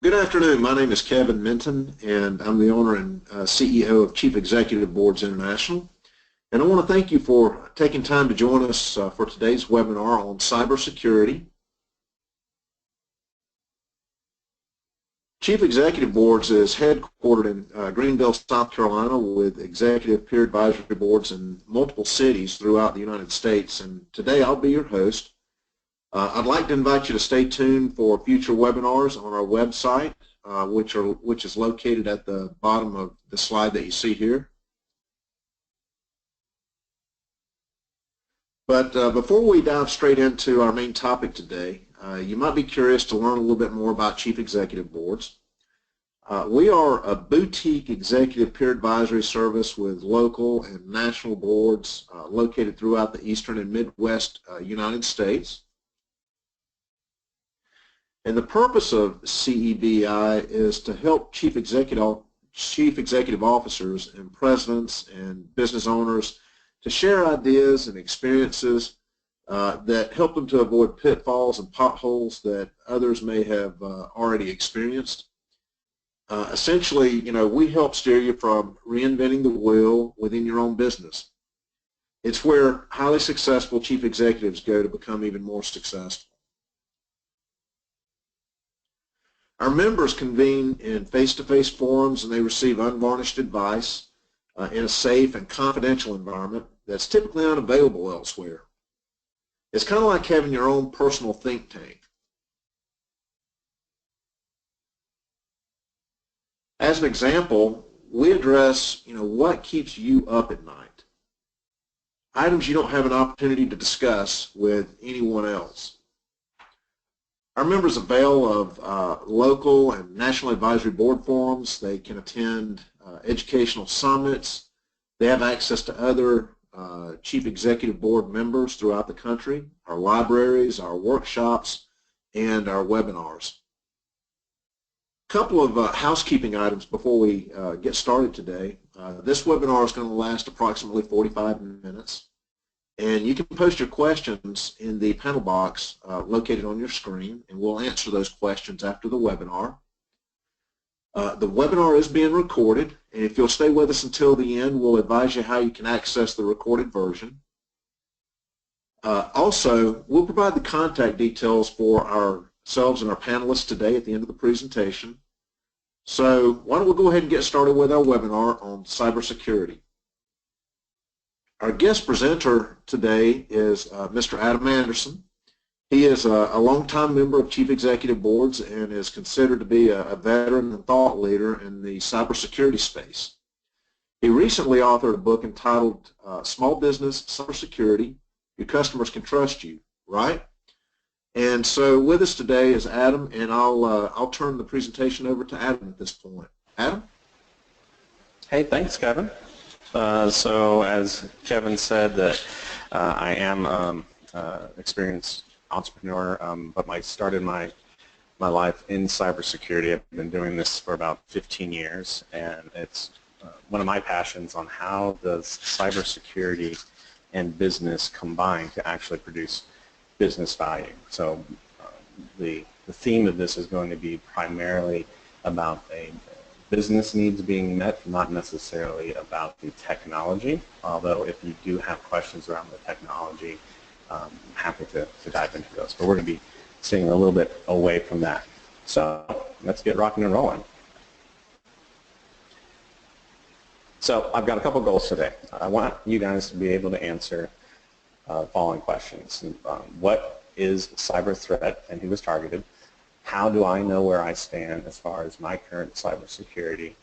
Good afternoon. My name is Kevin Minton, and I'm the owner and CEO of Chief Executive Boards International. And I want to thank you for taking time to join us for today's webinar on cybersecurity. Chief Executive Boards is headquartered in Greenville, South Carolina, with executive peer advisory boards in multiple cities throughout the United States. And today I'll be your host. I'd like to invite you to stay tuned for future webinars on our website, which is located at the bottom of the slide that you see here. But before we dive straight into our main topic today, you might be curious to learn a little bit more about Chief Executive Boards. We are a boutique executive peer advisory service with local and national boards located throughout the Eastern and Midwest United States. And the purpose of CEBI is to help chief executive officers and presidents and business owners to share ideas and experiences that help them to avoid pitfalls and potholes that others may have already experienced. Essentially, we help steer you from reinventing the wheel within your own business. It's where highly successful chief executives go to become even more successful. Our members convene in face-to-face forums, and they receive unvarnished advice in a safe and confidential environment that's typically unavailable elsewhere. It's kind of like having your own personal think tank. As an example, we address, what keeps you up at night. Items you don't have an opportunity to discuss with anyone else. Our members avail of local and national advisory board forums. They can attend educational summits. They have access to other chief executive board members throughout the country, our libraries, our workshops, and our webinars. A couple of housekeeping items before we get started today. This webinar is going to last approximately 45 minutes. And you can post your questions in the panel box located on your screen, and we'll answer those questions after the webinar. The webinar is being recorded, and if you'll stay with us until the end, we'll advise you how you can access the recorded version. Also, we'll provide the contact details for ourselves and our panelists today at the end of the presentation. So why don't we go ahead and get started with our webinar on cybersecurity. Our guest presenter today is Mr. Adam Anderson. He is a longtime member of Chief Executive Boards and is considered to be a veteran and thought leader in the cybersecurity space. He recently authored a book entitled Small Business Cybersecurity, Your Customers Can Trust You, right? And so with us today is Adam, and I'll turn the presentation over to Adam at this point. Adam? Hey, thanks, Kevin. So as Kevin said, that I am experienced entrepreneur, but I started my life in cybersecurity. I've been doing this for about 15 years, and it's one of my passions on how does cybersecurity and business combine to actually produce business value. So the theme of this is going to be primarily about a business needs being met, not necessarily about the technology, although if you do have questions around the technology, I'm happy to dive into those. But we're going to be staying a little bit away from that. So let's get rocking and rolling. So I've got a couple goals today. I want you guys to be able to answer the following questions. What is cyber threat and who is targeted? How do I know where I stand as far as my current cybersecurity?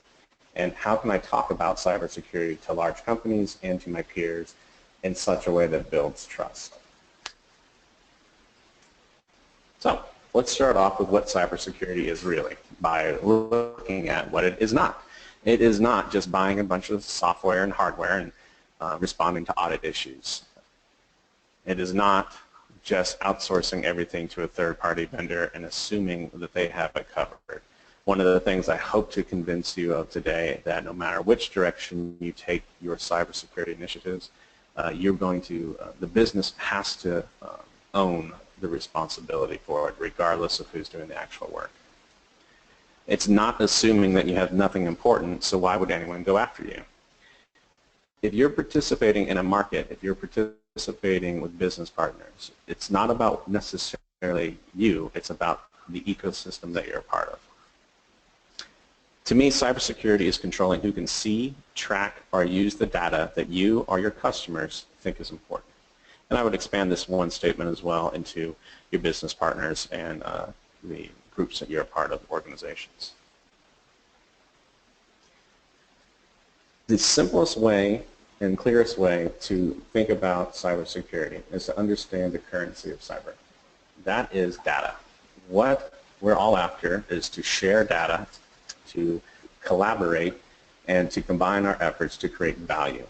And how can I talk about cybersecurity to large companies and to my peers in such a way that builds trust? So let's start off with what cybersecurity is really by looking at what it is not. It is not just buying a bunch of software and hardware and responding to audit issues. It is not just outsourcing everything to a third-party vendor and assuming that they have it covered. One of the things I hope to convince you of today that no matter which direction you take your cybersecurity initiatives, the business has to own the responsibility for it, regardless of who's doing the actual work. It's not assuming that you have nothing important, so why would anyone go after you? If you're participating in a market, if you're participating with business partners, it's not about necessarily you, it's about the ecosystem that you're a part of. To me, cybersecurity is controlling who can see, track, or use the data that you or your customers think is important. And I would expand this one statement as well into your business partners and the groups that you're a part of, organizations. The simplest way and clearest way to think about cybersecurity is to understand the currency of cyber. That is data. What we're all after is to share data, to collaborate, and to combine our efforts to create value.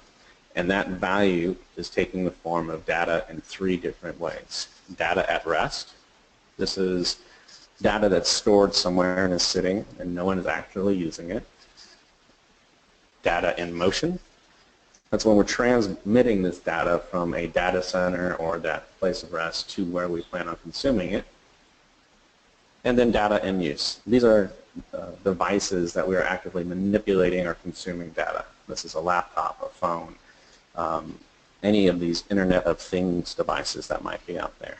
And that value is taking the form of data in three different ways. Data at rest. This is data that's stored somewhere and is sitting and no one is actually using it. Data in motion. That's when we're transmitting this data from a data center or that place of rest to where we plan on consuming it. And then data in use. These are devices that we are actively manipulating or consuming data. This is a laptop, a phone, any of these Internet of Things devices that might be out there.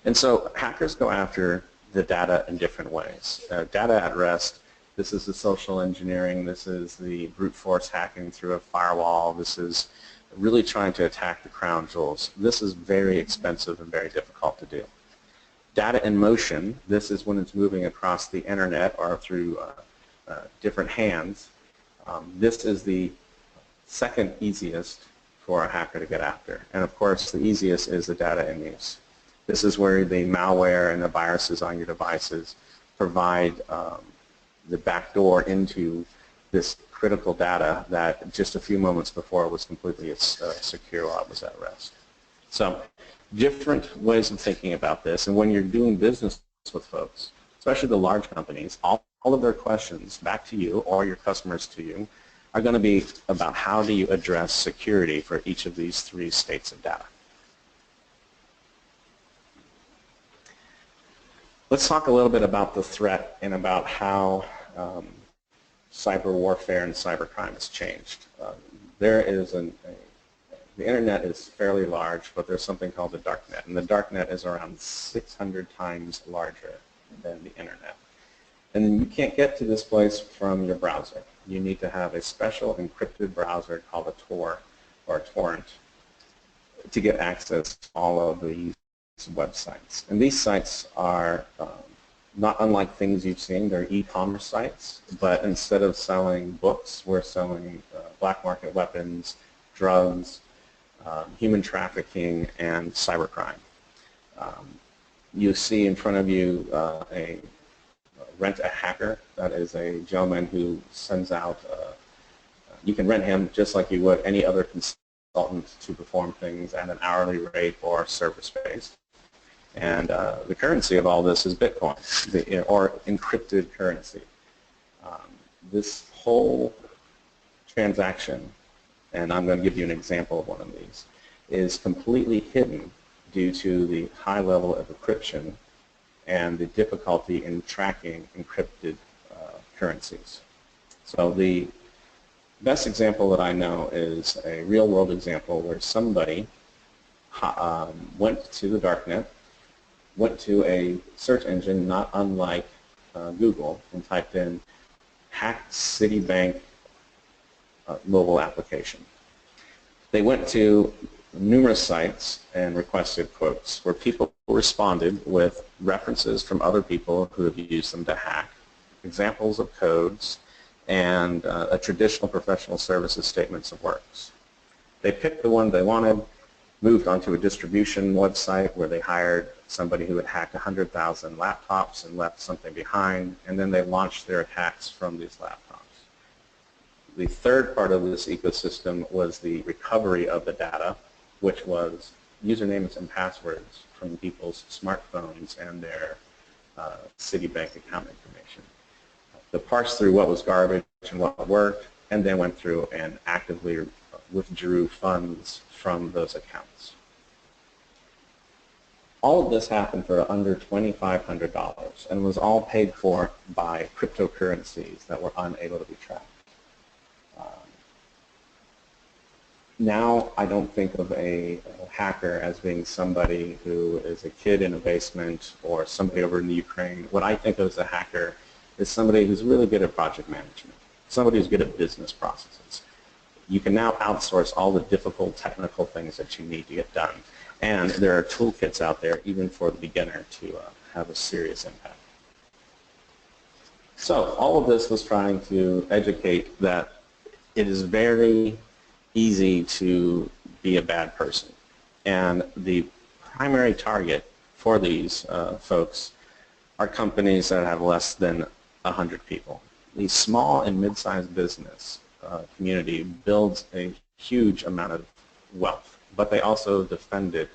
And so hackers go after the data in different ways. Data at rest, this is the social engineering, this is the brute force hacking through a firewall, this is really trying to attack the crown jewels. This is very expensive and very difficult to do. Data in motion, this is when it's moving across the internet or through different hands. This is the second easiest for a hacker to get after. And of course, the easiest is the data in use. This is where the malware and the viruses on your devices provide the backdoor into this critical data that just a few moments before was completely secure while it was at rest. So different ways of thinking about this, and when you're doing business with folks, especially the large companies, all of their questions back to you or your customers to you are going to be about how do you address security for each of these three states of data. Let's talk a little bit about the threat and about how cyber warfare and cybercrime has changed. The internet is fairly large, but there's something called the darknet, and the darknet is around 600 times larger than the internet. And you can't get to this place from your browser. You need to have a special encrypted browser called a Tor or a torrent to get access to all of these websites. And these sites are not unlike things you've seen. They're e-commerce sites, but instead of selling books, we're selling black market weapons, drugs, human trafficking, and cybercrime. You see in front of you a Rent a Hacker. That is a gentleman who sends out, you can rent him just like you would any other consultant to perform things at an hourly rate or service-based. And the currency of all this is Bitcoin, or encrypted currency. This whole transaction, and I'm going to give you an example of one of these, is completely hidden due to the high level of encryption and the difficulty in tracking encrypted currencies. So the best example that I know is a real-world example where somebody went to the darknet, went to a search engine not unlike Google, and typed in hacked Citibank mobile application. They went to numerous sites and requested quotes where people responded with references from other people who have used them to hack, examples of codes, and a traditional professional services statements of works. They picked the one they wanted, moved onto a distribution website where they hired somebody who had hacked 100,000 laptops and left something behind, and then they launched their attacks from these laptops. The third part of this ecosystem was the recovery of the data, which was usernames and passwords from people's smartphones and their Citibank account information. They parsed through what was garbage and what worked, and then went through and actively withdrew funds from those accounts. All of this happened for under $2,500 and was all paid for by cryptocurrencies that were unable to be tracked. Now I don't think of a hacker as being somebody who is a kid in a basement or somebody over in the Ukraine. What I think of as a hacker is somebody who's really good at project management, somebody who's good at business processes. You can now outsource all the difficult technical things that you need to get done. And there are toolkits out there even for the beginner to have a serious impact. So all of this was trying to educate that it is very easy to be a bad person. And the primary target for these folks are companies that have less than 100 people. The small and mid-sized business community builds a huge amount of wealth, but they also defend it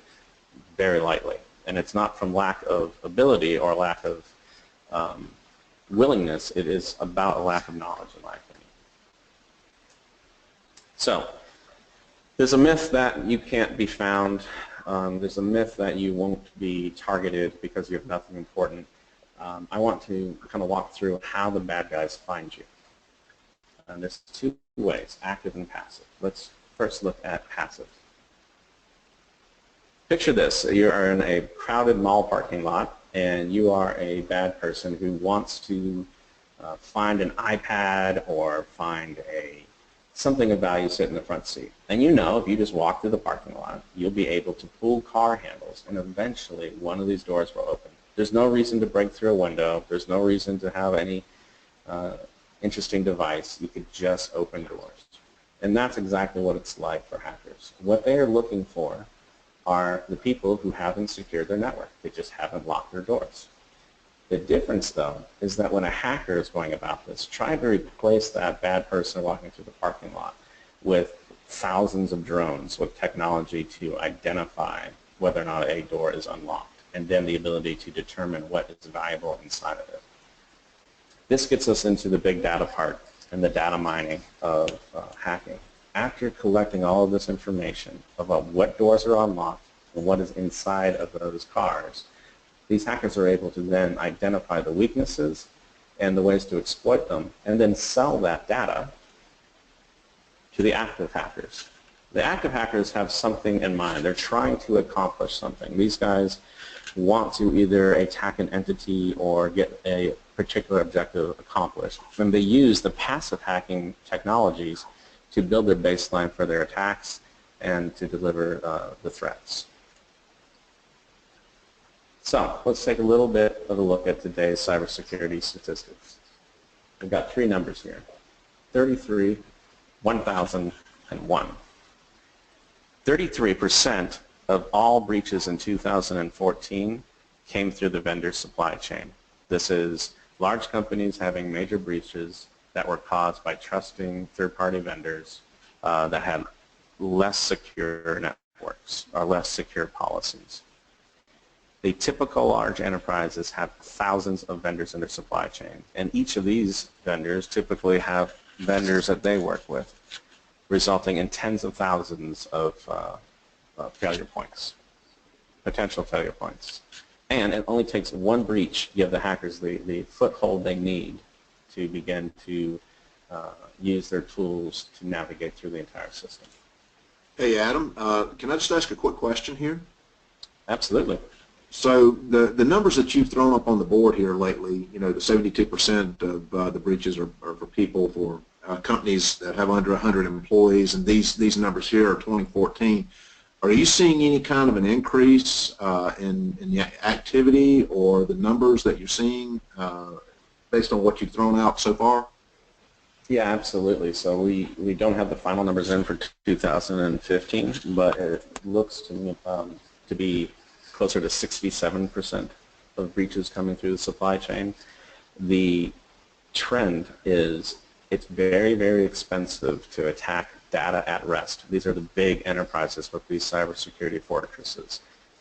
very lightly. And it's not from lack of ability or lack of willingness, it is about a lack of knowledge, in my opinion. So, there's a myth that you can't be found. There's a myth that you won't be targeted because you have nothing important. I want to kind of walk through how the bad guys find you. And there's two ways, active and passive. Let's first look at passive. Picture this. You are in a crowded mall parking lot, and you are a bad person who wants to find an iPad or find something of value sitting in the front seat. And you know if you just walk through the parking lot, you'll be able to pull car handles, and eventually one of these doors will open. There's no reason to break through a window. There's no reason to have any interesting device. You could just open doors. And that's exactly what it's like for hackers. What they are looking for are the people who haven't secured their network. They just haven't locked their doors. The difference, though, is that when a hacker is going about this, trying to replace that bad person walking through the parking lot with thousands of drones with technology to identify whether or not a door is unlocked, and then the ability to determine what is valuable inside of it. This gets us into the big data part and the data mining of hacking. After collecting all of this information about what doors are unlocked and what is inside of those cars, these hackers are able to then identify the weaknesses and the ways to exploit them, and then sell that data to the active hackers. The active hackers have something in mind. They're trying to accomplish something. These guys want to either attack an entity or get a particular objective accomplished. And they use the passive hacking technologies to build their baseline for their attacks and to deliver the threats. So let's take a little bit of a look at today's cybersecurity statistics. We've got three numbers here: 33, 1,000, and 1. 33% of all breaches in 2014 came through the vendor supply chain. This is large companies having major breaches that were caused by trusting third-party vendors that had less secure networks or less secure policies. The typical large enterprises have thousands of vendors in their supply chain, and each of these vendors typically have vendors that they work with, resulting in tens of thousands of failure points, potential failure points. And it only takes one breach to give the hackers the foothold they need to begin to use their tools to navigate through the entire system. Hey, Adam, can I just ask a quick question here? Absolutely. So the numbers that you've thrown up on the board here lately, you know, the 72% of the breaches are for people, for companies that have under 100 employees, and these numbers here are 2014. Are you seeing any kind of an increase in the activity or the numbers that you're seeing based on what you've thrown out so far? Yeah, absolutely. So we don't have the final numbers in for 2015, but it looks to me to be closer to 67% of breaches coming through the supply chain. The trend is it's very, very expensive to attack data at rest. These are the big enterprises with these cybersecurity fortresses.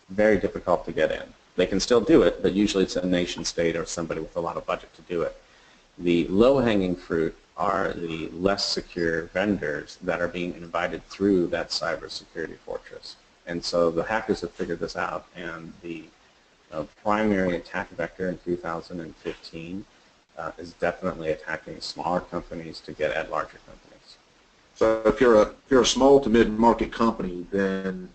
Very difficult to get in. They can still do it, but usually it's a nation state or somebody with a lot of budget to do it. The low-hanging fruit are the less secure vendors that are being invited through that cybersecurity fortress. And so the hackers have figured this out, and the primary attack vector in 2015 is definitely attacking smaller companies to get at larger companies. So if you're a small to mid-market company, then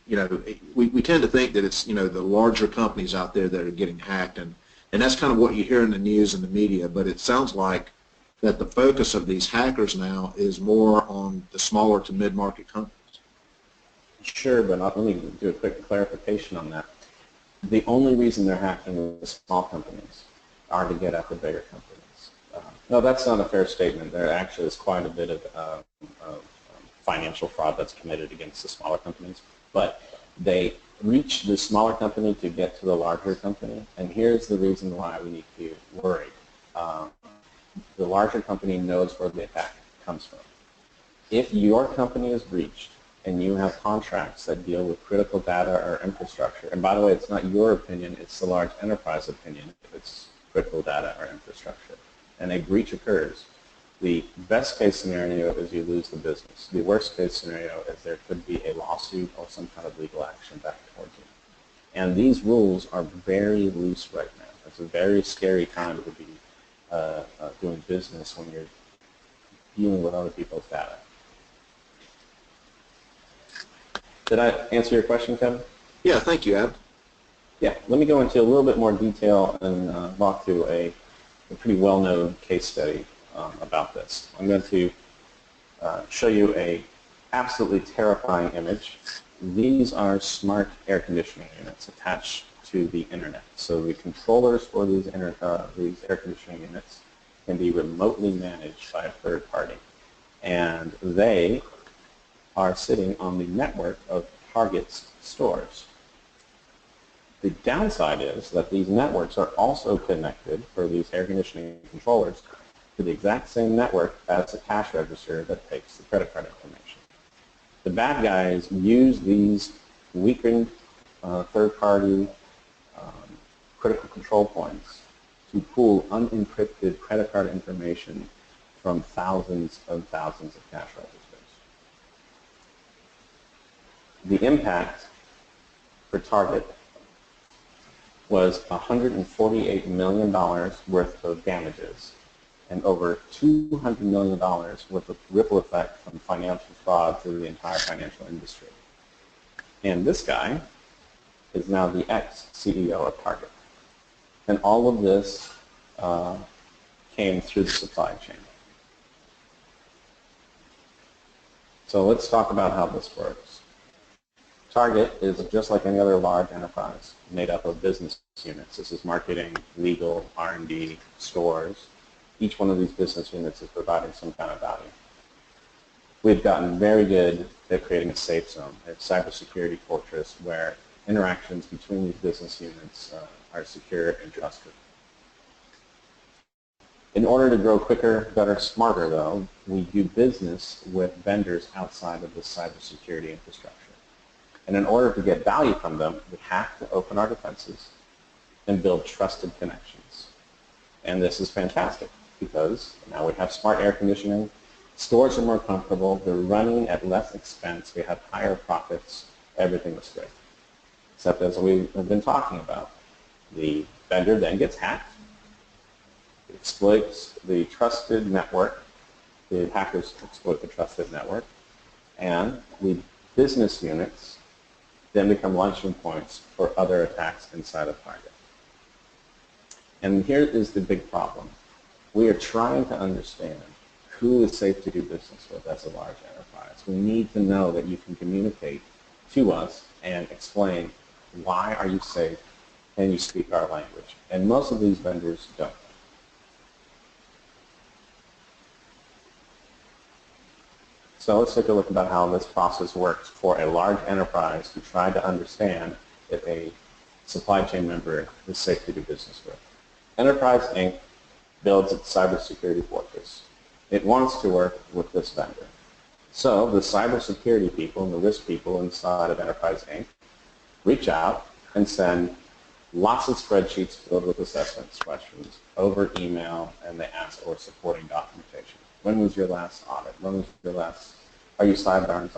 we tend to think that it's the larger companies out there that are getting hacked, and that's kind of what you hear in the news and the media. But it sounds like that the focus of these hackers now is more on the smaller to mid-market companies. Sure, but let me do a quick clarification on that. The only reason they're hacking the small companies are to get at the bigger companies. No, that's not a fair statement. There actually is quite a bit of financial fraud that's committed against the smaller companies, but they reach the smaller company to get to the larger company, and here's the reason why we need to be worried. The larger company knows where the attack comes from. If your company is breached and you have contracts that deal with critical data or infrastructure, and by the way, it's not your opinion, it's the large enterprise opinion if it's critical data or infrastructure, and a breach occurs, the best case scenario is you lose the business. The worst case scenario is there could be a lawsuit or some kind of legal action back towards you. And these rules are very loose right now. It's a very scary time to be doing business when you're dealing with other people's data. Did I answer your question, Kevin? Yeah, thank you, Adam. Yeah, let me go into a little bit more detail and walk through a pretty well-known case study about this. I'm going to show you a absolutely terrifying image. These are smart air conditioning units attached to the internet. So the controllers for these air conditioning units can be remotely managed by a third party. And they are sitting on the network of Target's stores. The downside is that these networks are also connected for these air conditioning controllers to the exact same network as the cash register that takes the credit card information. The bad guys use these weakened third-party critical control points to pull unencrypted credit card information from thousands of cash registers. The impact for Target was $148 million worth of damages and over $200 million worth of ripple effect from financial fraud through the entire financial industry. And this guy is now the ex-CEO of Target. And all of this came through the supply chain. So let's talk about how this works. Target is just like any other large enterprise made up of business units. This is marketing, legal, R&D, stores. Each one of these business units is providing some kind of value. We've gotten very good at creating a safe zone, a cybersecurity fortress where interactions between these business units are secure and trusted. In order to grow quicker, better, smarter, though, we do business with vendors outside of this cybersecurity infrastructure. And in order to get value from them, we have to open our defenses and build trusted connections. And this is fantastic because now we have smart air conditioning, stores are more comfortable, they're running at less expense, we have higher profits, everything is great. Except as we have been talking about, the vendor then gets hacked, exploits the trusted network, the hackers exploit the trusted network, and the business units then become launching points for other attacks inside of Target. And here is the big problem. We are trying to understand who is safe to do business with as a large enterprise. We need to know that you can communicate to us and explain why are you safe and you speak our language. And most of these vendors don't. So let's take a look about how this process works for a large enterprise to try to understand if a supply chain member is safe to do business with. Enterprise Inc. builds its cybersecurity fortress. It wants to work with this vendor. So the cybersecurity people and the risk people inside of Enterprise Inc. reach out and send lots of spreadsheets filled with assessments questions over email, and they ask for supporting documentation. When was your last audit? When was your last, are you sidearmed?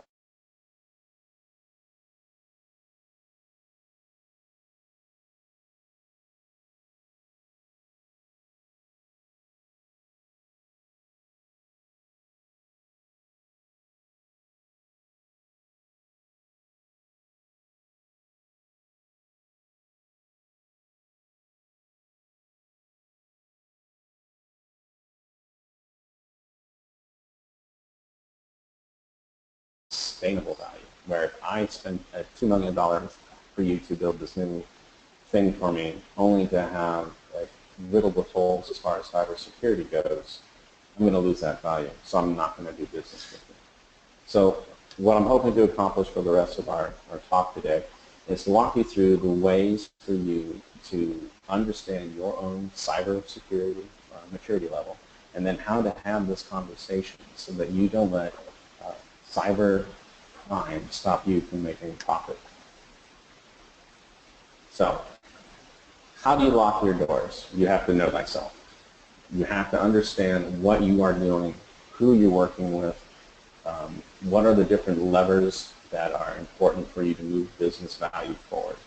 sustainable value, where if I spend $2 million for you to build this new thing for me, only to have like riddled with holes as far as cybersecurity goes, I'm going to lose that value, so I'm not going to do business with you. So what I'm hoping to accomplish for the rest of our talk today is to walk you through the ways for you to understand your own cybersecurity maturity level, and then how to have this conversation so that you don't let cyber crime stop you from making profit. So, how do you lock your doors? You have to know thyself. You have to understand what you are doing, who you're working with, what are the different levers that are important for you to move business value forward.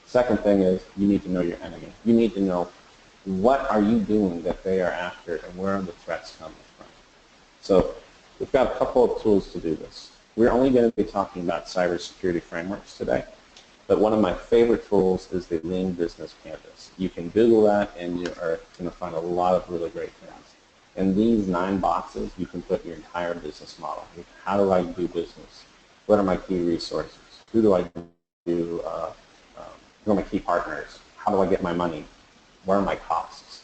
Second thing is you need to know your enemy. You need to know what are you doing that they are after and where are the threats coming from. So we've got a couple of tools to do this. We're only going to be talking about cybersecurity frameworks today, but one of my favorite tools is the Lean Business Canvas. You can Google that and you are going to find a lot of really great things. In these 9 boxes, you can put your entire business model. How do I do business? What are my key resources? Who do I do? Who are my key partners? How do I get my money? Where are my costs?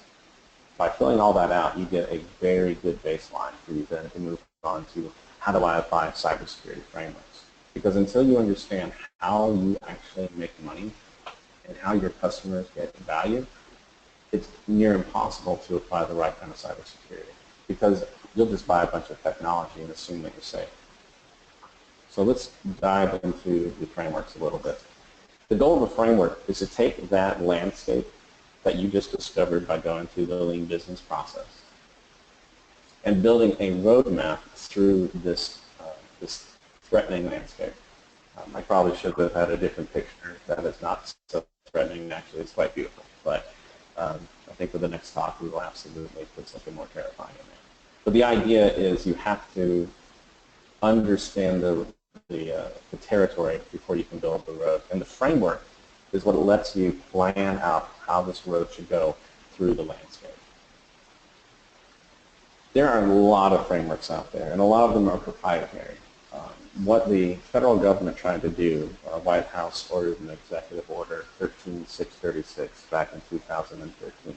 By filling all that out, you get a very good baseline for you then to move on to how do I apply cybersecurity frameworks. Because until you understand how you actually make money and how your customers get value, it's near impossible to apply the right kind of cybersecurity because you'll just buy a bunch of technology and assume that you're safe. So let's dive into the frameworks a little bit. The goal of a framework is to take that landscape that you just discovered by going through the lean business process and building a roadmap through this threatening landscape. I probably should have had a different picture that is not so threatening. Actually, it's quite beautiful. But I think for the next talk, we will absolutely put something more terrifying in there. But the idea is you have to understand the territory before you can build the road. And the framework is what lets you plan out how this road should go through the landscape. There are a lot of frameworks out there, and a lot of them are proprietary. What the federal government tried to do, White House ordered an executive order 13636 back in 2013.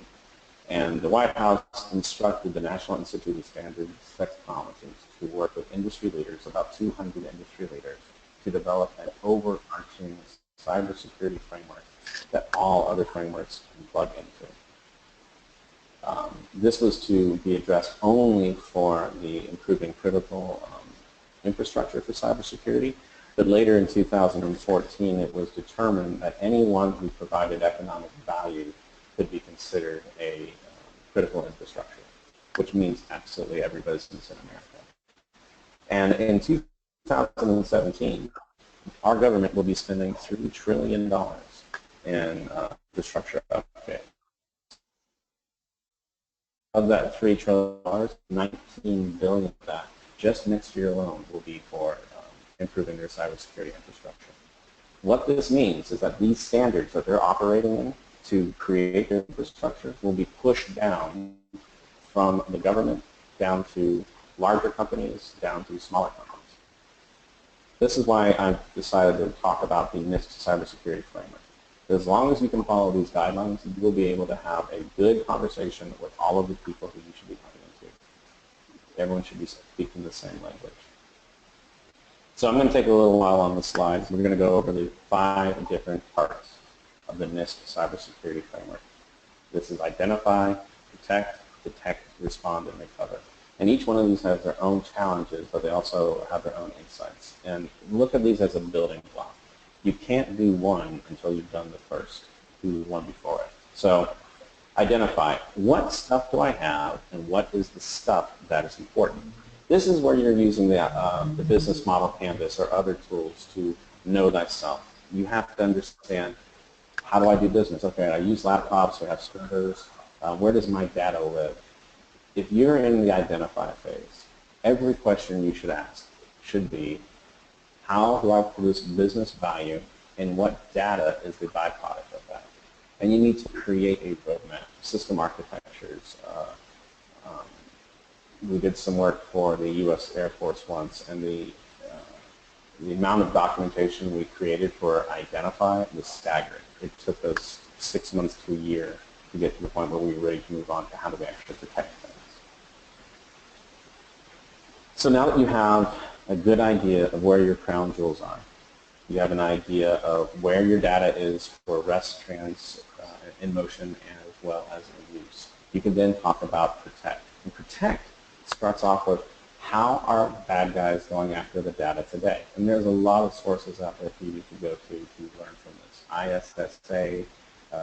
And the White House instructed the National Institute of Standards Technologies to work with industry leaders, about 200 industry leaders, to develop an overarching cybersecurity framework that all other frameworks can plug into. This was to be addressed only for the improving critical infrastructure for cybersecurity, but later in 2014 it was determined that anyone who provided economic value could be considered a critical infrastructure, which means absolutely every business in America. And in 2017, our government will be spending $3 trillion in infrastructure upgrade. Of that $3 trillion, $19 billion of that just next year alone will be for improving their cybersecurity infrastructure. What this means is that these standards that they're operating in to create their infrastructure will be pushed down from the government down to larger companies, down to smaller companies. This is why I've decided to talk about the NIST cybersecurity framework. As long as you can follow these guidelines, you will be able to have a good conversation with all of the people who you should be talking to. Everyone should be speaking the same language. So I'm going to take a little while on the slides. We're going to go over the 5 different parts of the NIST cybersecurity framework. This is identify, protect, detect, respond, and recover. And each one of these has their own challenges, but they also have their own insights. And look at these as a building block. You can't do one until you've done the first, do the one before it. So identify, what stuff do I have and what is the stuff that is important? This is where you're using the business model canvas or other tools to know thyself. You have to understand, how do I do business? Okay, I use laptops, I have servers. Where does my data live? If you're in the identify phase, every question you should ask should be, how do I produce business value and what data is the byproduct of that? And you need to create a roadmap, system architectures. We did some work for the U.S. Air Force once, and the the amount of documentation we created for Identify was staggering. It took us 6 months to a year to get to the point where we were ready to move on to how do we actually protect things. So now that you have a good idea of where your crown jewels are, you have an idea of where your data is for rest, trans, in motion, as well as in use. You can then talk about protect. And protect starts off with how are bad guys going after the data today? And there's a lot of sources out there for you to go to learn from this. ISSA,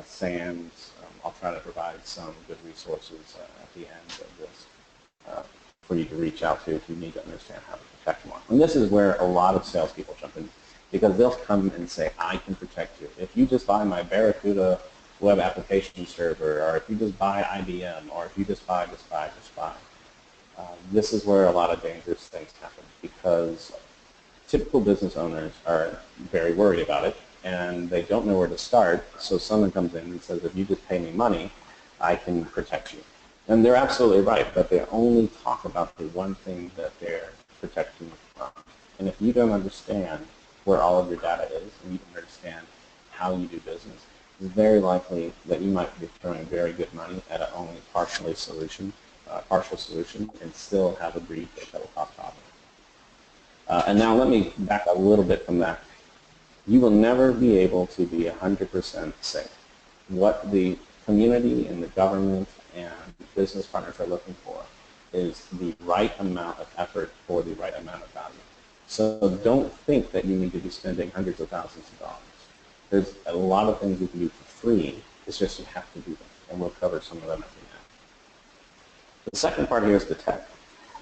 SANS, I'll try to provide some good resources at the end of this for you to reach out to if you need to understand how to protect more. And this is where a lot of salespeople jump in, because they'll come and say, I can protect you. If you just buy my Barracuda web application server, or if you just buy IBM, or if you just buy. This is where a lot of dangerous things happen, because typical business owners are very worried about it, and they don't know where to start, so someone comes in and says, if you just pay me money, I can protect you. And they're absolutely right, but they only talk about the one thing that they're protecting you from. And if you don't understand where all of your data is, and you don't understand how you do business, it's very likely that you might be throwing very good money at an only partial solution, and still have a breach that will cause problems. And now let me back a little bit from that. You will never be able to be 100% safe. What the community and the government and business partners are looking for is the right amount of effort for the right amount of value. So don't think that you need to be spending hundreds of thousands of dollars. There's a lot of things you can do for free. It's just you have to do them, and we'll cover some of them at the end. The second part here is the tech.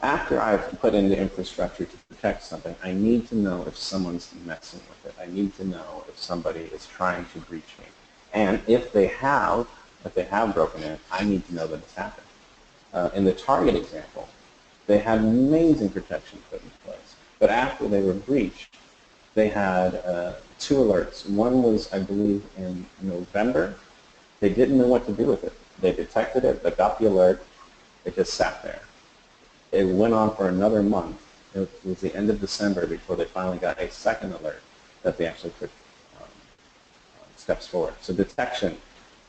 After I've put in the infrastructure to protect something, I need to know if someone's messing with it. I need to know if somebody is trying to breach me. And if they have broken in, I need to know that it's happened. In the Target example, they had amazing protection put in place. But after they were breached, they had 2 alerts. One was, I believe, in November. They didn't know what to do with it. They detected it, they got the alert, it just sat there. It went on for another month. It was the end of December before they finally got a second alert that they actually took steps forward. So detection,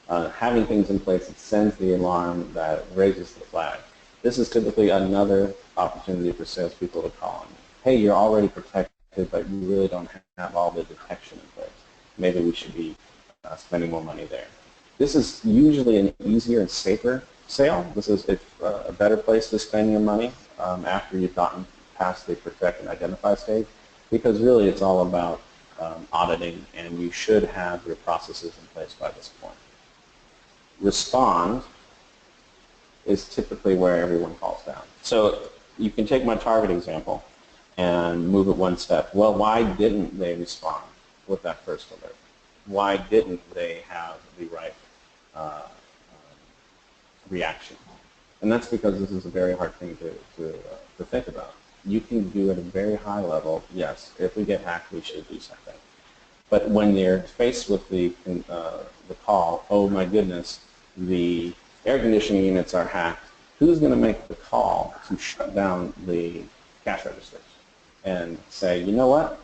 having things in place that sends the alarm, that raises the flag. This is typically another opportunity for salespeople to call on. Hey, you're already protected, but you really don't have all the detection in place. Maybe we should be spending more money there. This is usually an easier and safer sale. This is a better place to spend your money after you've gotten past the protect and identify stage, because really it's all about auditing, and you should have your processes in place by this point. Respond is typically where everyone falls down. So you can take my Target example and move it one step. Well, why didn't they respond with that first alert? Why didn't they have the right reaction? And that's because this is a very hard thing to think about. You can do at a very high level, yes, if we get hacked, we should do something. But when you're faced with the call, oh my goodness, the air conditioning units are hacked, who's going to make the call to shut down the cash registers and say, you know what,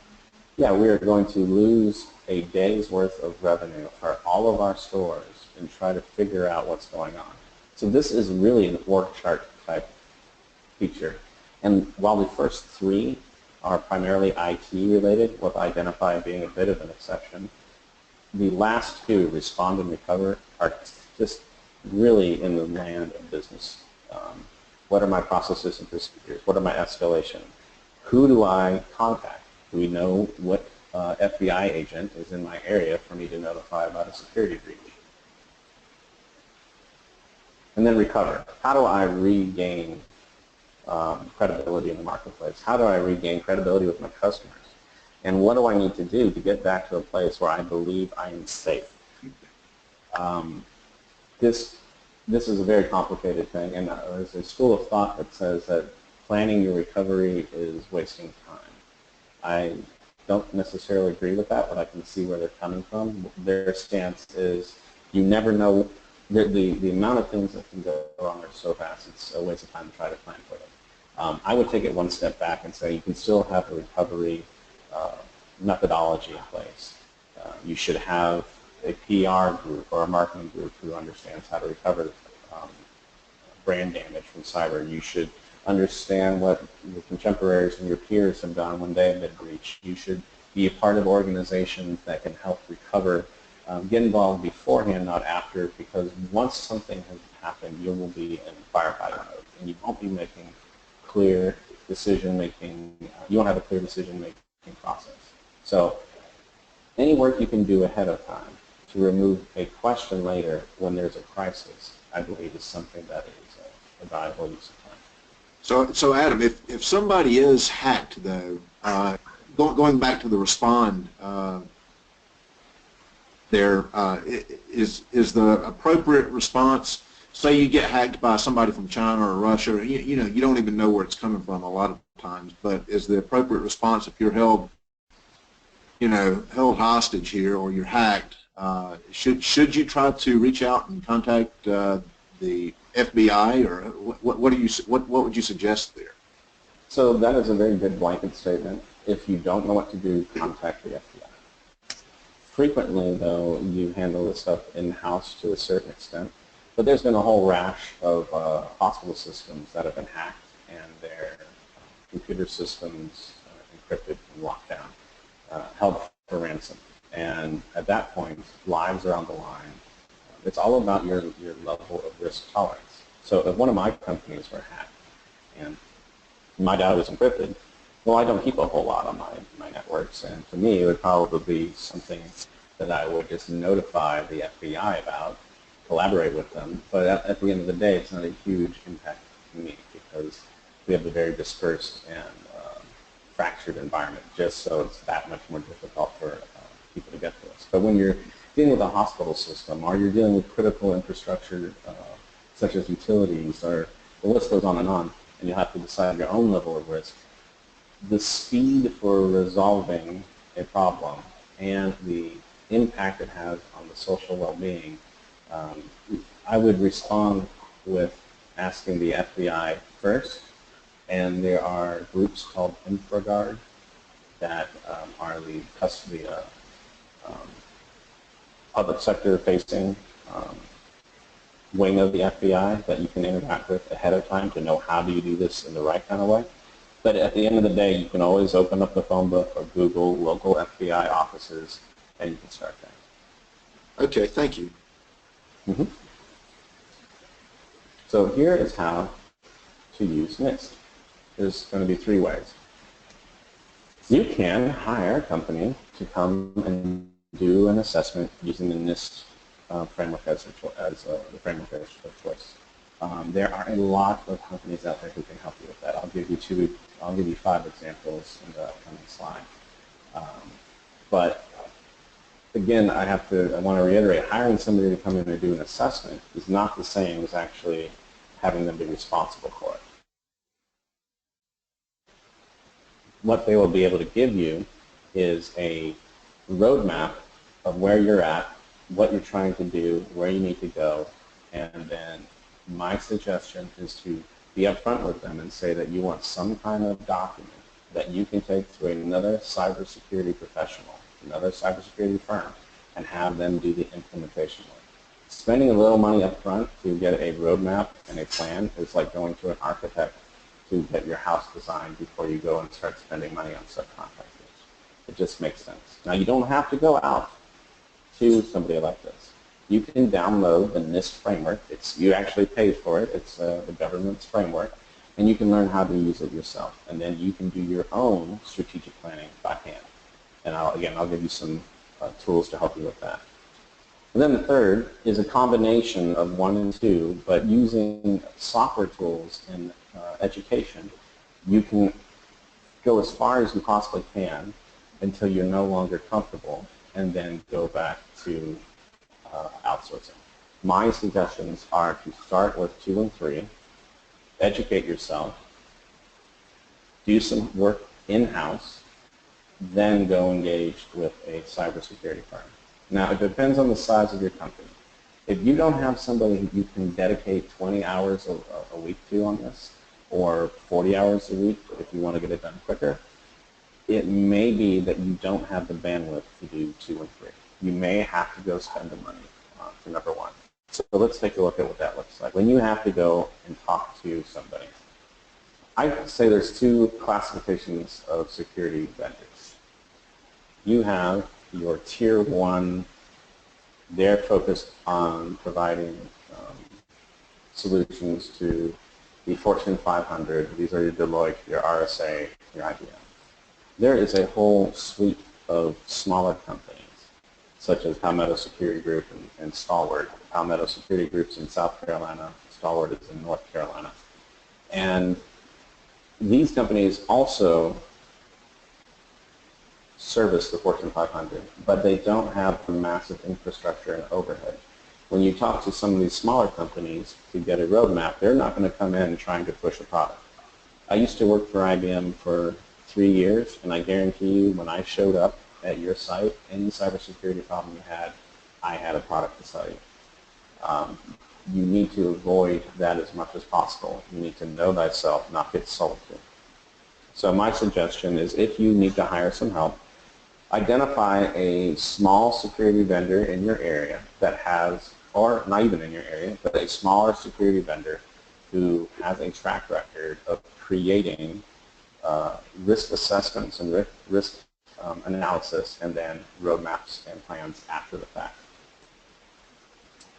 yeah, we are going to lose a day's worth of revenue for all of our stores and try to figure out what's going on. So this is really an org chart type feature. And while the first 3 are primarily IT related, with Identify being a bit of an exception, the last 2, Respond and Recover, are just really in the land of business. What are my processes and procedures? What are my escalation? Who do I contact? Do we know what FBI agent is in my area for me to notify about a security breach? And then recover. How do I regain credibility in the marketplace? How do I regain credibility with my customers? And what do I need to do to get back to a place where I believe I am safe? This is a very complicated thing, and there's a school of thought that says that planning your recovery is wasting time. I don't necessarily agree with that, but I can see where they're coming from. Their stance is you never know. The amount of things that can go wrong are so fast, it's a waste of time to try to plan for them. I would take it one step back and say you can still have a recovery methodology in place. You should have a PR group or a marketing group who understands how to recover brand damage from cyber. You should understand what your contemporaries and your peers have done when they have been breached. You should be a part of organizations that can help recover. Get involved beforehand, not after, because once something has happened, you will be in firefighter mode, and you won't be making clear decision-making. You won't have a clear decision-making process. So any work you can do ahead of time to remove a question later when there's a crisis, I believe, is something that is a valuable use of time. So Adam, if somebody is hacked, though, going back to the respond, is the appropriate response, say you get hacked by somebody from China or Russia, you know, you don't even know where it's coming from a lot of times, but is the appropriate response, if you're held hostage here or you're hacked, should you try to reach out and contact the FBI, or what would you suggest there? So that is a very good blanket statement. If you don't know what to do, contact the FBI. Frequently, though, you handle this stuff in-house to a certain extent, but there's been a whole rash of hospital systems that have been hacked and their computer systems encrypted and locked down, held for ransom. And at that point, lives are on the line. It's all about your level of risk tolerance. So if one of my companies were hacked and my data was encrypted, well, I don't keep a whole lot on my networks, and to me, it would probably be something that I would just notify the FBI about, collaborate with them, but at the end of the day, it's not a huge impact to me because we have a very dispersed and fractured environment, just so it's that much more difficult for people to get to us. But when you're dealing with a hospital system, or you're dealing with critical infrastructure such as utilities, or the list goes on, and you have to decide your own level of risk, the speed for resolving a problem and the impact it has on the social well-being, I would respond with asking the FBI first, and there are groups called InfraGard that are the public sector facing wing of the FBI that you can interact with ahead of time to know how do you do this in the right kind of way. But at the end of the day, you can always open up the phone book or Google local FBI offices, and you can start there. Okay, thank you. Mm-hmm. So here is how to use NIST. There's going to be 3 ways. You can hire a company to come and do an assessment using the NIST framework as the framework of choice. There are a lot of companies out there who can help you with that. I'll give you 5 examples in the upcoming slide. But again, I want to reiterate, hiring somebody to come in and do an assessment is not the same as actually having them be responsible for it. What they will be able to give you is a roadmap of where you're at, what you're trying to do, where you need to go, and then my suggestion is to be upfront with them and say that you want some kind of document that you can take to another cybersecurity professional, another cybersecurity firm, and have them do the implementation work. Spending a little money up front to get a roadmap and a plan is like going to an architect to get your house designed before you go and start spending money on subcontractors. It just makes sense. Now, you don't have to go out to somebody like this. You can download the NIST framework. You actually pay for it. It's the government's framework, and you can learn how to use it yourself. And then you can do your own strategic planning by hand. And I'll give you some tools to help you with that. And then the third is a combination of 1 and 2, but using software tools in education, you can go as far as you possibly can until you're no longer comfortable, and then go back to outsourcing. My suggestions are to start with 2 and 3, educate yourself, do some work in-house, then go engage with a cybersecurity firm. Now, it depends on the size of your company. If you don't have somebody who you can dedicate 20 hours a week to on this, or 40 hours a week if you want to get it done quicker, it may be that you don't have the bandwidth to do 2 and 3. You may have to go spend the money for number 1. So let's take a look at what that looks like. When you have to go and talk to somebody, I say there's 2 classifications of security vendors. You have your tier 1, they're focused on providing solutions to the Fortune 500. These are your Deloitte, your RSA, your IBM. There is a whole suite of smaller companies, such as Palmetto Security Group and Stalwart. Palmetto Security Group's in South Carolina, Stalwart is in North Carolina. And these companies also service the Fortune 500, but they don't have the massive infrastructure and overhead. When you talk to some of these smaller companies to get a roadmap, they're not going to come in trying to push a product. I used to work for IBM for 3 years, and I guarantee you when I showed up at your site, any cybersecurity problem you had, I had a product to sell you. You need to avoid that as much as possible. You need to know thyself, not get sold to. So my suggestion is if you need to hire some help, identify a small security vendor in your area that has, or not even in your area, but a smaller security vendor who has a track record of creating risk assessments and risk analysis and then roadmaps and plans after the fact.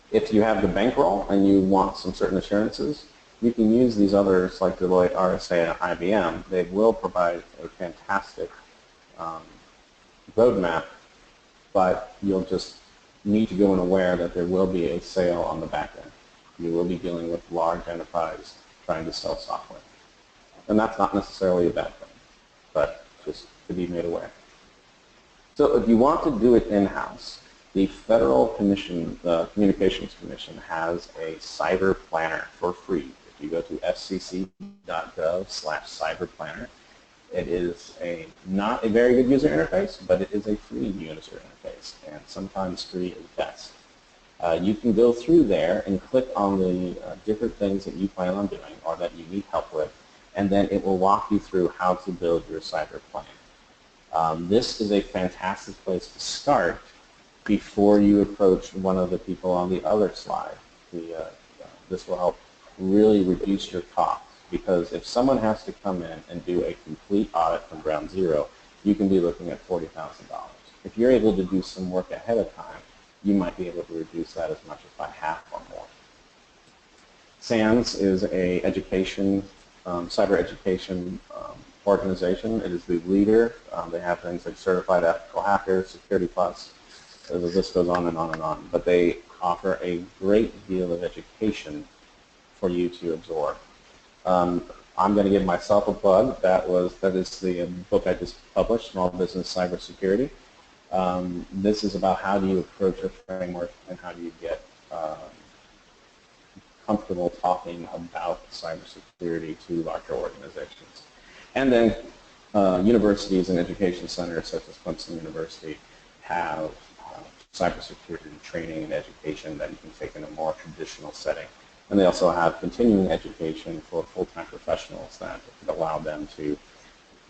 If you have the bankroll and you want some certain assurances, you can use these others like Deloitte, RSA, and IBM. They will provide a fantastic roadmap, but you'll just need to go in aware that there will be a sale on the back end. You will be dealing with large enterprise trying to sell software. And that's not necessarily a bad thing, but just to be made aware. So if you want to do it in-house, the Federal Commission, the Communications Commission, has a cyber planner for free. If you go to fcc.gov/cyberplanner, it is not a very good user interface, but it is a free user interface, and sometimes free is best. You can go through there and click on the different things that you plan on doing or that you need help with, and then it will walk you through how to build your cyber plan. This is a fantastic place to start before you approach one of the people on the other slide. This will help really reduce your costs, because if someone has to come in and do a complete audit from ground zero, you can be looking at $40,000. If you're able to do some work ahead of time, you might be able to reduce that as much as by half or more. SANS is a cyber education organization. It is the leader. They have things like Certified Ethical Hacker, Security Plus. The list goes on and on and on. But they offer a great deal of education for you to absorb. I'm going to give myself a plug. That is the book I just published, Small Business Cybersecurity. This is about how do you approach a framework and how do you get comfortable talking about cybersecurity to larger organizations. And then universities and education centers such as Clemson University have cybersecurity training and education that you can take in a more traditional setting. And they also have continuing education for full-time professionals that allow them to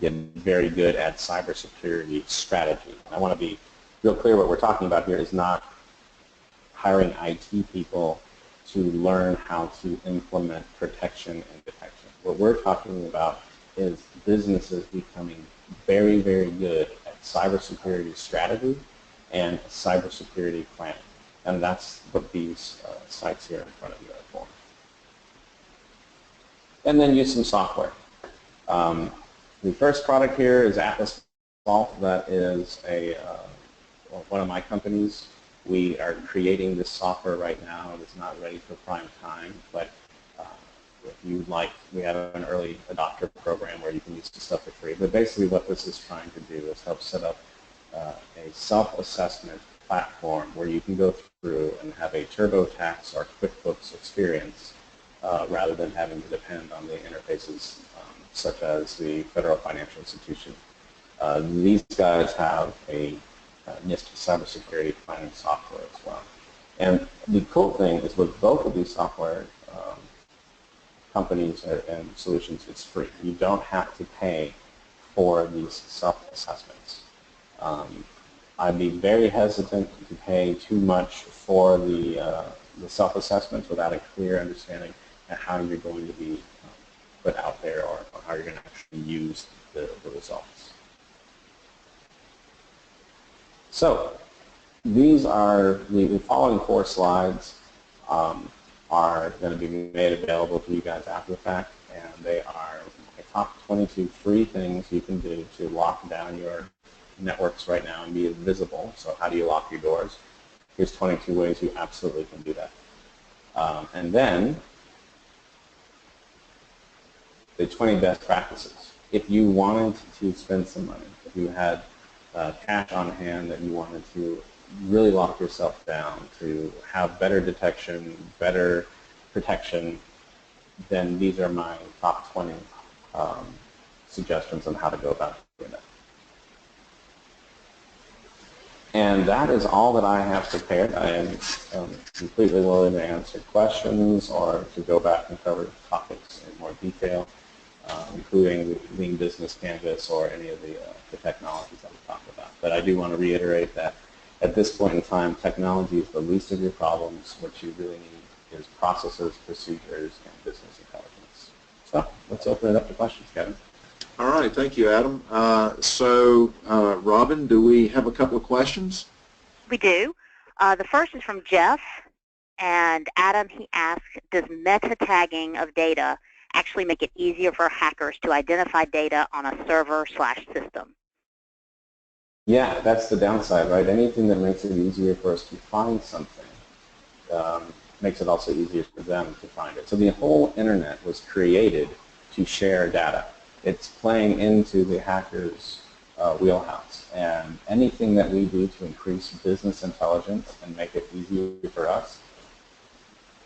get very good at cybersecurity strategy. And I want to be real clear, what we're talking about here is not hiring IT people to learn how to implement protection and detection. What we're talking about is businesses becoming very, very good at cybersecurity strategy and cybersecurity planning. And that's what these sites here in front of you are for. And then use some software. The first product here is Atlas Vault. That is one of my companies. We are creating this software right now. It's not ready for prime time, but if you'd like, we have an early adopter program where you can use the stuff for free. But basically what this is trying to do is help set up a self-assessment platform where you can go through and have a TurboTax or QuickBooks experience rather than having to depend on the interfaces such as the Federal Financial Institution. These guys have a NIST cybersecurity planning software as well. And the cool thing is with both of these software companies and solutions, it's free. You don't have to pay for these self-assessments. I'd be very hesitant to pay too much for the self-assessments without a clear understanding of how you're going to be put out there or how you're going to actually use the results. So these are the following 4 slides are going to be made available to you guys after the fact, and they are my top 22 free things you can do to lock down your networks right now and be invisible. So how do you lock your doors? Here's 22 ways you absolutely can do that. And then the 20 best practices. If you wanted to spend some money, if you had cash on hand that you wanted to really lock yourself down to have better detection, better protection, then these are my top 20 suggestions on how to go about doing that. And that is all that I have prepared. I am completely willing to answer questions or to go back and cover topics in more detail, including the Lean Business Canvas or any of the technologies that we talked about. But I do want to reiterate that at this point in time, technology is the least of your problems. What you really need is processes, procedures, and business intelligence. So let's open it up to questions, Kevin. All right, thank you, Adam. Robin, do we have a couple of questions? We do. The first is from Jeff, and Adam, he asks, does meta-tagging of data actually make it easier for hackers to identify data on a server/system? Yeah, that's the downside, right? Anything that makes it easier for us to find something makes it also easier for them to find it. So the whole internet was created to share data. It's playing into the hacker's wheelhouse, and anything that we do to increase business intelligence and make it easier for us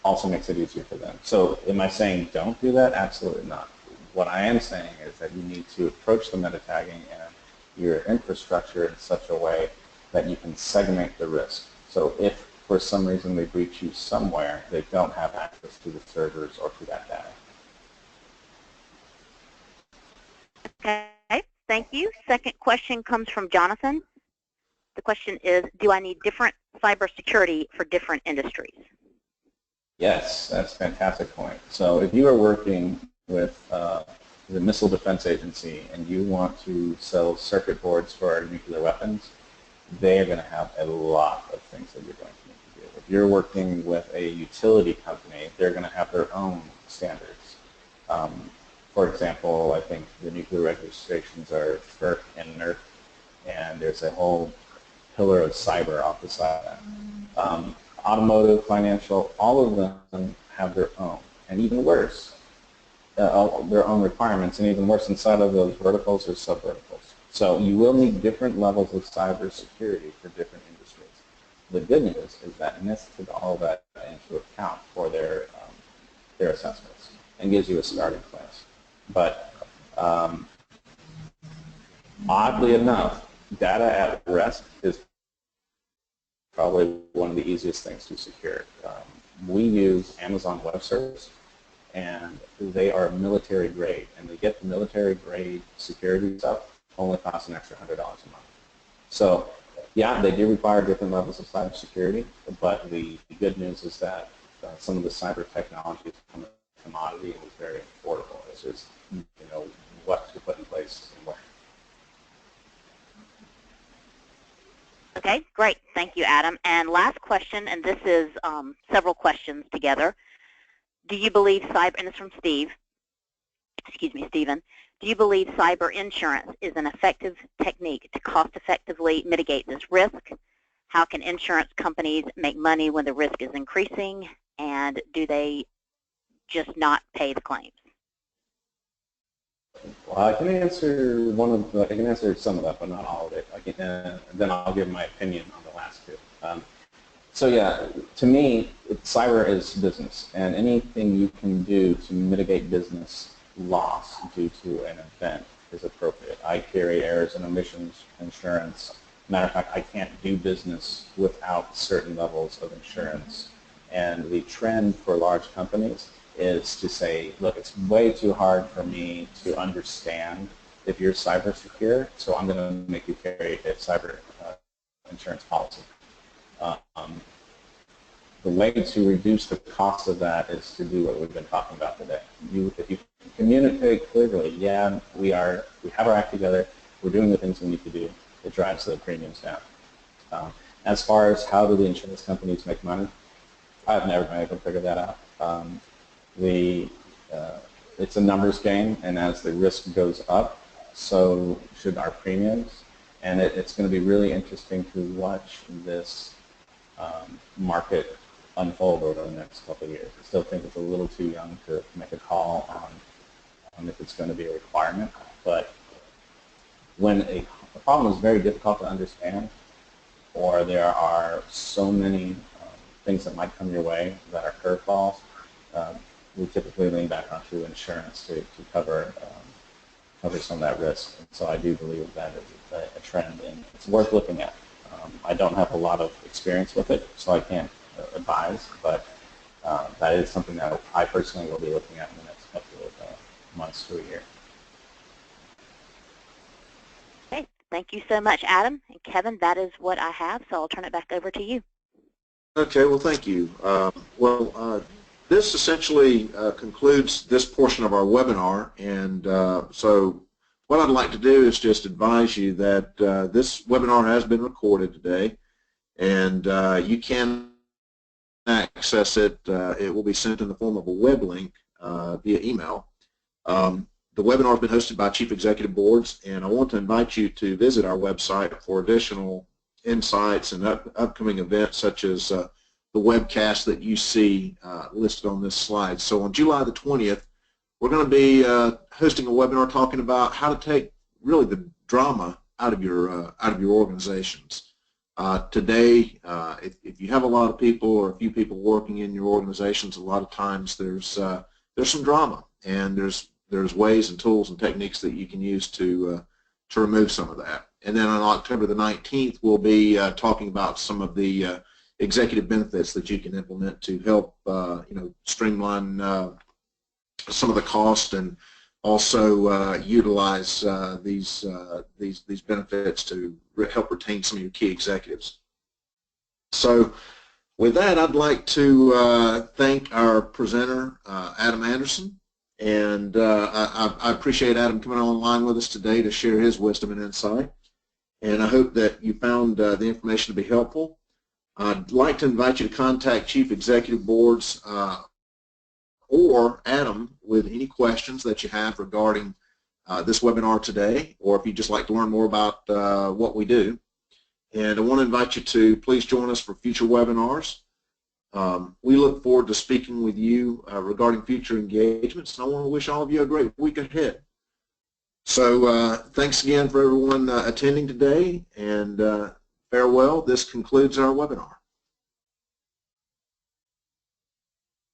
also makes it easier for them. So am I saying don't do that? Absolutely not. What I am saying is that you need to approach the meta-tagging and your infrastructure in such a way that you can segment the risk. So if for some reason they breach you somewhere, they don't have access to the servers or to that data. Okay, thank you. Second question comes from Jonathan. The question is, do I need different cybersecurity for different industries? Yes, that's a fantastic point. So if you are working with the Missile Defense Agency and you want to sell circuit boards for our nuclear weapons, they're going to have a lot of things that you're going to need to do. If you're working with a utility company, they're going to have their own standards. For example, I think the nuclear registrations are FERC and NERC, and there's a whole pillar of cyber off the side of that. Automotive, financial, all of them have their own, and even worse, their own requirements, and even worse, inside of those verticals or sub-verticals. So you will need different levels of cyber security for different industries. The good news is that NIST took all of that into account for their assessments and gives you a starting place. But oddly enough, data at rest is probably one of the easiest things to secure. We use Amazon Web Service, and they are military grade, and they get the military grade security stuff only costs an extra $100 a month. So yeah, they do require different levels of cybersecurity, but the good news is that some of the cyber technology become a commodity and is very affordable. It's just, you know, what to put in place and where. Okay, great. Thank you, Adam. And last question, and this is several questions together. Do you believe cyber, and it's from Steve, excuse me, Stephen, do you believe cyber insurance is an effective technique to cost-effectively mitigate this risk? How can insurance companies make money when the risk is increasing? And do they just not pay the claims? Well, I can answer I can answer some of that, but not all of it. Then I'll give my opinion on the last two. So yeah, to me, cyber is business, and anything you can do to mitigate business loss due to an event is appropriate. I carry errors and omissions insurance. Matter of fact, I can't do business without certain levels of insurance. And the trend for large companies is to say, look, it's way too hard for me to understand if you're cyber secure, so I'm going to make you carry a cyber insurance policy. The way to reduce the cost of that is to do what we've been talking about today. If you communicate clearly, yeah, we have our act together, we're doing the things we need to do, it drives the premiums down. As far as how do the insurance companies make money, I've never been able to figure that out. It's a numbers game, and as the risk goes up, so should our premiums. And it's going to be really interesting to watch this market unfold over the next couple of years. I still think it's a little too young to make a call on if it's going to be a requirement. But when a problem is very difficult to understand, or there are so many things that might come your way that are curveballs, we typically lean back onto insurance to cover some of that risk. And so I do believe that is a trend, and it's worth looking at. I don't have a lot of experience with it, so I can't advise, but that is something that I personally will be looking at in the next couple of months to a year. Okay, thank you so much, Adam. And Kevin, that is what I have, so I'll turn it back over to you. Okay, well, thank you. This essentially concludes this portion of our webinar, and so what I'd like to do is just advise you that this webinar has been recorded today, and you can access it. It will be sent in the form of a web link via email. The webinar has been hosted by Chief Executive Boards, and I want to invite you to visit our website for additional insights and upcoming events such as the webcast that you see listed on this slide. So on July the 20th, we're going to be hosting a webinar talking about how to take really the drama out of your organizations. Today, if you have a lot of people or a few people working in your organizations, a lot of times there's some drama, and there's ways and tools and techniques that you can use to remove some of that. And then on October the 19th, we'll be talking about some of the executive benefits that you can implement to help streamline some of the cost, and also utilize these benefits to help retain some of your key executives. So with that, I'd like to thank our presenter, Adam Anderson, and I appreciate Adam coming online with us today to share his wisdom and insight, and I hope that you found the information to be helpful. I'd like to invite you to contact Chief Executive Boards or Adam with any questions that you have regarding this webinar today, or if you'd just like to learn more about what we do. And I want to invite you to please join us for future webinars. We look forward to speaking with you regarding future engagements, and I want to wish all of you a great week ahead. So thanks again for everyone attending today, and farewell. This concludes our webinar.